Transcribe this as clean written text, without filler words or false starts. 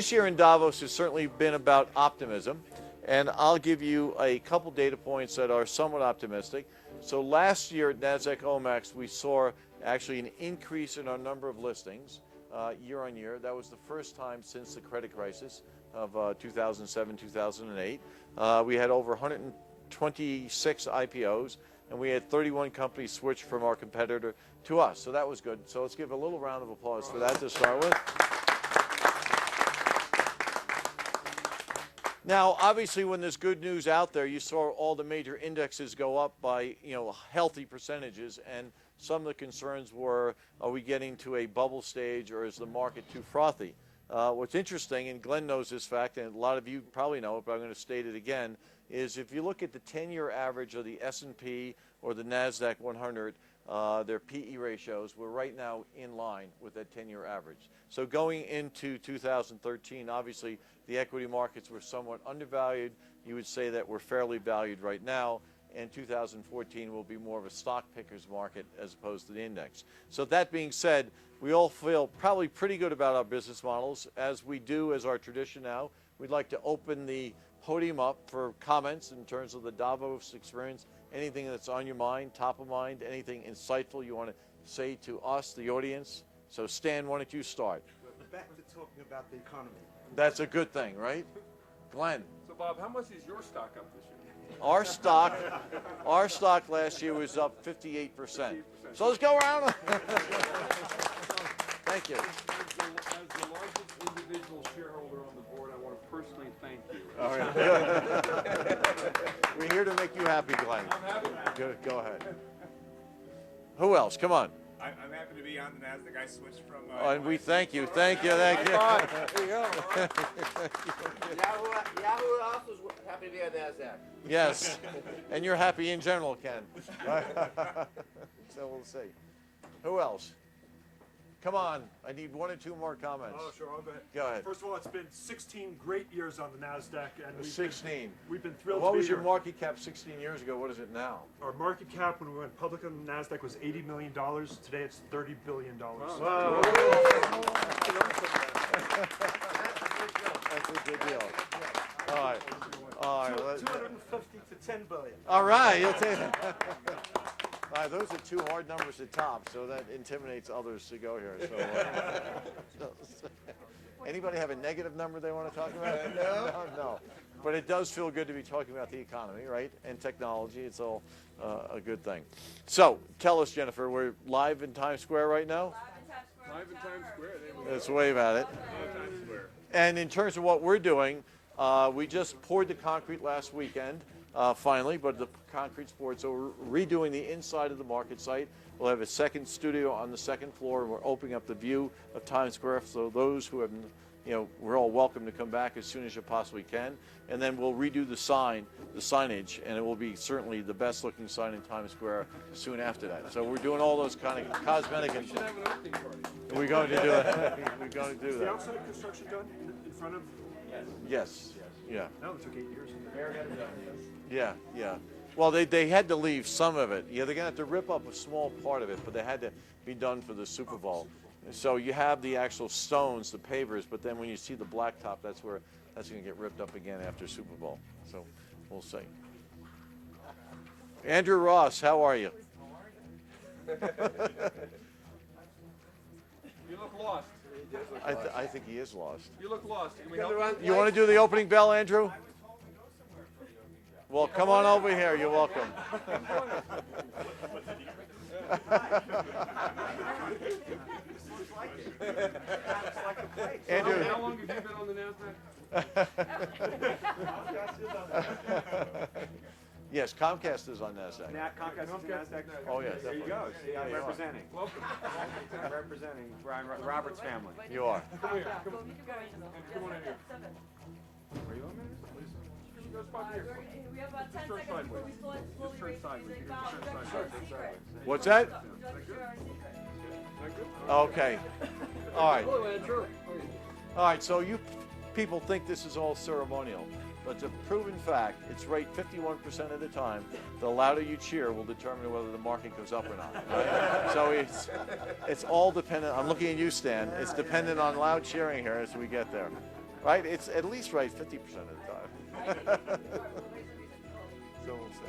This year in Davos has certainly been about optimism, and I'll give you a couple data points that are somewhat optimistic. So last year at NASDAQ OMX, we saw actually an increase in our number of listings year on year. That was the first time since the credit crisis of 2007, 2008. We had over 126 IPOs, and we had 31 companies switch from our competitor to us. So that was good. So let's give a little round of applause for that to start with. Now, obviously, when there's good news out there, you saw all the major indexes go up by, healthy percentages, and some of the concerns were, are we getting to a bubble stage, or is the market too frothy? What's interesting, and Glenn knows this fact, and a lot of you probably know it, but I'm going to state it again, is if you look at the 10-year average of the S&P or the NASDAQ 100, their PE ratios, we're right now in line with that 10-year average. So going into 2013, obviously, the equity markets were somewhat undervalued. You would say that we're fairly valued right now, and 2014 will be more of a stock picker's market as opposed to the index. So that being said, we all feel probably pretty good about our business models. As we do as our tradition now, we'd like to open the podium up for comments in terms of the Davos experience, anything that's on your mind, top of mind, anything insightful you want to say to us, the audience. So Stan, why don't you start? Back to talking about the economy. That's a good thing, right? Glenn. So Bob, how much is your stock up this year? Our stock last year was up 58%. So let's go around. Thank you. As the largest individual shareholder on the board, I want to personally thank you. All right. We're here to make you happy, Glenn. I'm happy. Good. Go ahead. Who else? Come on. I'm happy to be on the NASDAQ. I switched from... And we thank you. Thank you. Thank you. There you go. Yahoo also is happy to be on NASDAQ. Yes. And you're happy in general, Ken. So we'll see. Who else? Come on. I need one or two more comments. Oh, sure. I'll go ahead. Go ahead. First of all, it's been 16 great years on the NASDAQ. And 16. We've been thrilled What to be was your here. market cap 16 years ago? What is it now? Our market cap when we went public on the NASDAQ was $80 million. Today it's $30 billion. Wow. That's a good deal. All right. All right. 250 to 10 billion. All right. You'll take it. All right, those are two hard numbers to top, so that intimidates others to go here. So, anybody have a negative number they want to talk about? No. But it does feel good to be talking about the economy, right? And technology. It's all a good thing. So, tell us, Jennifer, we're live in Times Square right now? Live in Times Square. Let's wave at it. Times Square. And in terms of what we're doing, we just poured the concrete last weekend. Finally, but the concrete's poured, so we're redoing the inside of the market site. We'll have a second studio on the second floor, and we're opening up the view of Times Square. So those who have, we're all welcome to come back as soon as you possibly can. And then we'll redo the signage, and it will be certainly the best-looking sign in Times Square soon after that. So we're doing all those kind of cosmetic. We should have an opening party. We're going to do it. We're going to do Is the that. outside construction done in front of? Yes. Yeah. No, it took 8 years. Yeah. Well, they had to leave some of it. Yeah, they're going to have to rip up a small part of it, but they had to be done for the Super Bowl. So you have the actual stones, the pavers, but then when you see the blacktop, that's going to get ripped up again after Super Bowl. So we'll see. Andrew Ross, how are you? You look lost. I think he is lost. You look lost. Can we help you? You want to do the opening bell, Andrew? Well, come on over here. You're welcome. Andrew. How long have you been on the NASDAQ? Yes, Comcast is on NASDAQ. Comcast is NASDAQ. Oh, yes. There you go. See, I'm representing. Welcome. I'm representing Robert's family. You are. Come here. Come on in here. Are you on there? Please. Go spot here. We have about 10 seconds before we slowly Just turn sideways. You can just turn sideways. What's that? Is that good? Okay. All right. Hello, Andrew. All right, so you people think this is all ceremonial, but it's a proven fact. It's right 51% of the time. The louder you cheer will determine whether the market goes up or not. Right? So it's all dependent. I'm looking at you, Stan. It's dependent on loud cheering here as we get there. Right? It's at least right 50% of the time. So we'll see.